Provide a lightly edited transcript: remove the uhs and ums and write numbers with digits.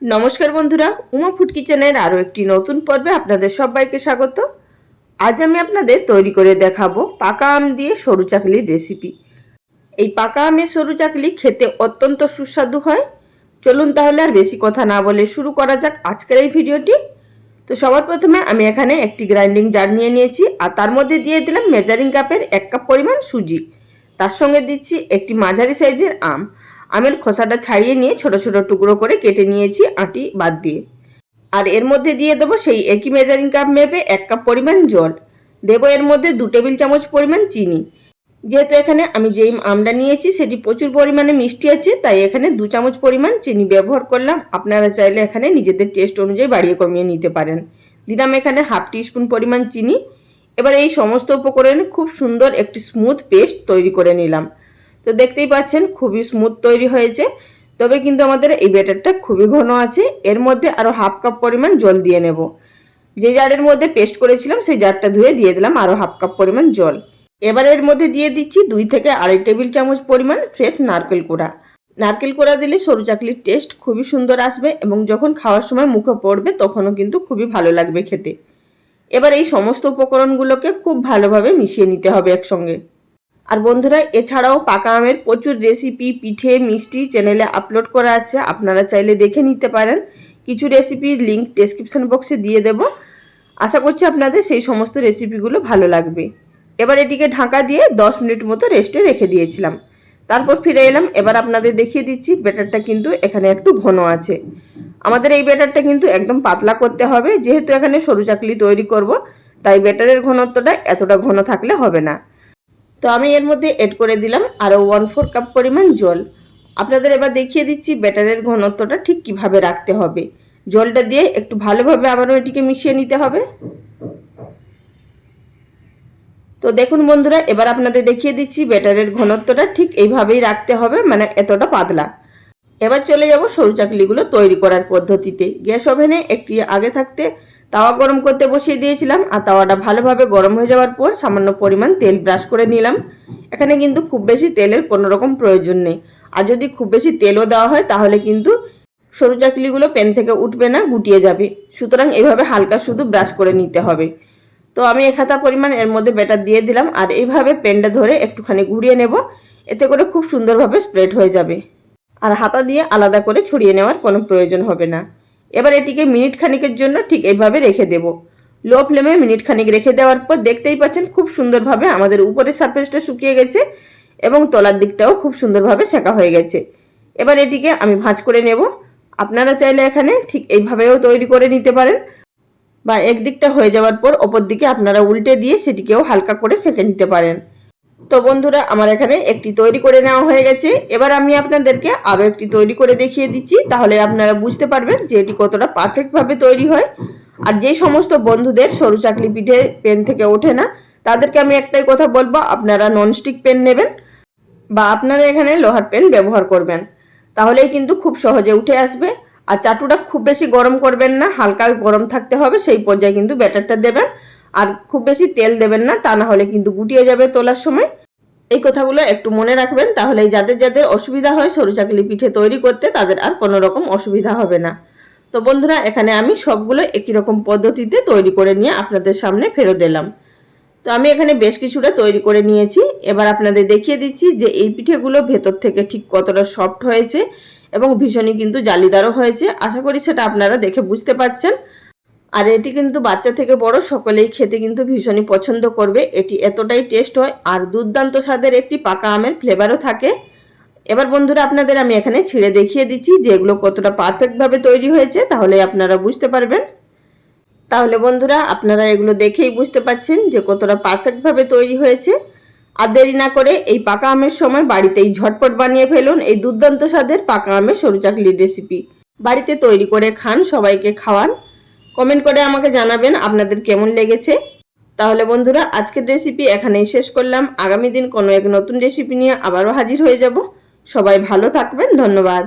নমস্কার বন্ধুরা, উমা ফুড কিচেনের আরও একটি নতুন পর্বে আপনাদের সবাইকে স্বাগত। আজ আমি আপনাদের তৈরি করে দেখাবো পাকা আম দিয়ে সরু চাকলির রেসিপি। এই পাকা আমের সরু চাকলি খেতে অত্যন্ত সুস্বাদু হয়। চলুন তাহলে আর বেশি কথা না বলে শুরু করা যাক আজকের এই ভিডিওটি। তো সবার প্রথমে আমি এখানে একটি গ্রাইন্ডিং জার নিয়ে নিয়েছি আর তার মধ্যে দিয়ে দিলাম মেজারিং কাপের 1 কাপ পরিমাণ সুজি। তার সঙ্গে দিচ্ছি একটি মাঝারি সাইজের আম। আমের খোসাটা ছাড়িয়ে নিয়ে ছোট ছোট টুকরো করে কেটে নিয়েছি আটি বাদ দিয়ে। আর এর মধ্যে দিয়ে দেবো সেই একই মেজারিং কাপ মেপে 1 কাপ পরিমাণ জল। দেবো এর মধ্যে 2 টেবিল চামচ পরিমাণ চিনি। যেহেতু এখানে আমি যেই আমটা নিয়েছি সেটি প্রচুর পরিমাণে মিষ্টি আছে, তাই এখানে 2 চামচ পরিমাণ চিনি ব্যবহার করলাম। আপনারা চাইলে এখানে নিজেদের টেস্ট অনুযায়ী বাড়িয়ে কমিয়ে নিতে পারেন। দিলাম এখানে হাফ টিস্পুন পরিমাণ চিনি। এবার এই সমস্ত উপকরণে খুব সুন্দর একটি স্মুথ পেস্ট তৈরি করে নিলাম। তো দেখতেই পাচ্ছেন খুবই স্মুথ তৈরি হয়েছে, তবে কিন্তু আমাদের এই ব্যাটারটা খুবই ঘন আছে। এর মধ্যে আরও হাফ কাপ পরিমাণ জল দিয়ে নেব। যে জারের মধ্যে পেস্ট করেছিলাম সেই জারটা ধুয়ে দিয়ে দিলাম আরও হাফ কাপ পরিমাণ জল। এবার এর মধ্যে দিয়ে দিচ্ছি 2 থেকে 2.5 টেবিল চামচ পরিমাণ ফ্রেশ নারকেল কোড়া। নারকেল কোড়া দিলে সরু চাকলির টেস্ট খুবই সুন্দর আসবে এবং যখন খাওয়ার সময় মুখে পড়বে তখনও কিন্তু খুবই ভালো লাগবে খেতে। এবার এই সমস্ত উপকরণগুলোকে খুব ভালোভাবে মিশিয়ে নিতে হবে একসঙ্গে। আর বন্ধুরা, এছাড়াও পাকা আমের প্রচুর রেসিপি, পিঠে, মিষ্টি চ্যানেলে আপলোড করা আছে, আপনারা চাইলে দেখে নিতে পারেন। কিছু রেসিপির লিঙ্ক ডেসক্রিপশন বক্সে দিয়ে দেব। আশা করছি আপনাদের সেই সমস্ত রেসিপিগুলো ভালো লাগবে। এবার এটিকে ঢাকা দিয়ে 10 মিনিট মতো রেস্টে রেখে দিয়েছিলাম। তারপর ফিরে এলাম। এবার আপনাদের দেখিয়ে দিচ্ছি ব্যাটারটা কিন্তু এখানে একটু ঘন আছে। আমাদের এই ব্যাটারটা কিন্তু একদম পাতলা করতে হবে, যেহেতু এখানে সরু চাকলি তৈরি করব, তাই ব্যাটারের ঘনত্বটা এতটা ঘন থাকলে হবে না। তো আমি এর মধ্যে এড করে দিলাম আরও 1/4 কাপ পরিমাণ জল। আপনাদের এবার দেখিয়ে দিচ্ছি ব্যাটারের ঘনত্বটা ঠিক কিভাবে রাখতে হবে। জলটা দিয়ে একটু ভালোভাবে আবারও এটিকে মিশিয়ে নিতে হবে। তো দেখুন বন্ধুরা, এবার আপনাদের দেখিয়ে দিচ্ছি ব্যাটারের ঘনত্বটা ঠিক এইভাবেই রাখতে হবে, মানে এতটা পাতলা। এবার চলে যাব সরু চাকলিগুলো তৈরি করার পদ্ধতিতে। গ্যাস ওভেনে একটি আগে থাকতে তাওয়া গরম করতে বসিয়ে দিয়েছিলাম আর তাওয়াটা ভালোভাবে গরম হয়ে যাওয়ার পর সামান্য পরিমাণ তেল ব্রাশ করে নিলাম। এখানে কিন্তু খুব বেশি তেলের কোনো রকম প্রয়োজন নেই। আর যদি খুব বেশি তেলও দেওয়া হয় তাহলে কিন্তু সরু চাকলিগুলো প্যান থেকে উঠবে না, গুটিয়ে যাবে। সুতরাং এইভাবে হালকা শুধু ব্রাশ করে নিতে হবে। তো আমি 1 হাতা পরিমাণ এর মধ্যে ব্যাটার দিয়ে দিলাম আর এইভাবে প্যানটা ধরে একটুখানি ঘুরিয়ে নেব। এতে করে খুব সুন্দরভাবে স্প্রেড হয়ে যাবে আর হাতা দিয়ে আলাদা করে ছড়িয়ে নেওয়ার কোনো প্রয়োজন হবে না। এবার এটিকে মিনিট খানিকের জন্য ঠিক এইভাবে রেখে দেব। লো ফ্লেমে মিনিট খানিক রেখে দেওয়ার পর দেখতেই পাচ্ছেন খুব সুন্দরভাবে আমাদের উপরের সারফেসটা শুকিয়ে গেছে এবং তলার দিকটাও খুব সুন্দরভাবে সেকা হয়ে গেছে। এবার এটিকে আমি ভাঁজ করে নেব। আপনারা চাইলে এখানে ঠিক এইভাবেও তৈরি করে নিতে পারেন, বা একদিকটা হয়ে যাওয়ার পর অপর দিকে আপনারা উল্টে দিয়ে সেটিকেও হালকা করে সেঁকে নিতে পারেন। তো বন্ধুরা, আমার এখানে একটি তৈরি করে নেওয়া হয়ে গেছে। এবার আমি আপনাদেরকে আরও একটি তৈরি করে দেখিয়ে দিচ্ছি, তাহলে আপনারা বুঝতে পারবেন যে এটি কতটা পারফেক্টভাবে তৈরি হয়। আর যে সমস্ত বন্ধুদের সরু চাকলি পিঠে প্যান থেকে ওঠে না, তাদেরকে আমি একটাই কথা বলবো, আপনারা ননস্টিক প্যান নেবেন বা আপনারা এখানে লোহার প্যান ব্যবহার করবেন, তাহলেই কিন্তু খুব সহজে উঠে আসবে। আর চাটুটা খুব বেশি গরম করবেন না, হালকা গরম থাকতে হবে, সেই পর্যায়ে কিন্তু ব্যাটারটা দেবেন। আর খুব বেশি তেল দেবেন না, তা না হলে কিন্তু গুটিয়ে যাবে তোলার সময়। এই কথাগুলো একটু মনে রাখবেন, তাহলে যাদের যাদের অসুবিধা হয় সরু চাকলি পিঠে তৈরি করতে তাদের আর কোনো রকম অসুবিধা হবে না। তো বন্ধুরা, এখানে আমি সবগুলো একই রকম পদ্ধতিতে তৈরি করে নিয়ে আপনাদের সামনে ফেরত এলাম। তো আমি এখানে বেশ কিছুটা তৈরি করে নিয়েছি। এবার আপনাদের দেখিয়ে দিচ্ছি যে এই পিঠেগুলো ভেতর থেকে ঠিক কতটা সফট হয়েছে এবং ভীষণই কিন্তু জালিদারও হয়েছে। আশা করি সেটা আপনারা দেখে বুঝতে পারছেন। আর এটি কিন্তু বাচ্চা থেকে বড় সকলেই খেতে কিন্তু ভীষণই পছন্দ করবে। এটি এতটাই টেস্ট হয় আর দুর্দান্ত স্বাদের একটি পাকা আমের ফ্লেভারও থাকে। এবার বন্ধুরা, আপনাদের আমি এখানে ছিঁড়ে দেখিয়ে দিচ্ছি যে এগুলো কতটা পারফেক্টভাবে তৈরি হয়েছে, তাহলে আপনারা বুঝতে পারবেন। তাহলে বন্ধুরা, আপনারা এগুলো দেখেই বুঝতে পাচ্ছেন যে কতটা পারফেক্টভাবে তৈরি হয়েছে। আর দেরি না করে এই পাকা আমের সময় বাড়িতেই ঝটপট বানিয়ে ফেলুন এই দুর্দান্ত স্বাদের পাকা আমের সরু চাকলির রেসিপি। বাড়িতে তৈরি করে খান, সবাইকে খাওয়ান। কমেন্ট করে আমাকে জানাবেন আপনাদের কেমন লেগেছে। তাহলে বন্ধুরা, আজকের রেসিপি এখানেই শেষ করলাম। আগামী দিন কোনো এক নতুন রেসিপি নিয়ে আবারও হাজির হয়ে যাব। সবাই ভালো থাকবেন। ধন্যবাদ।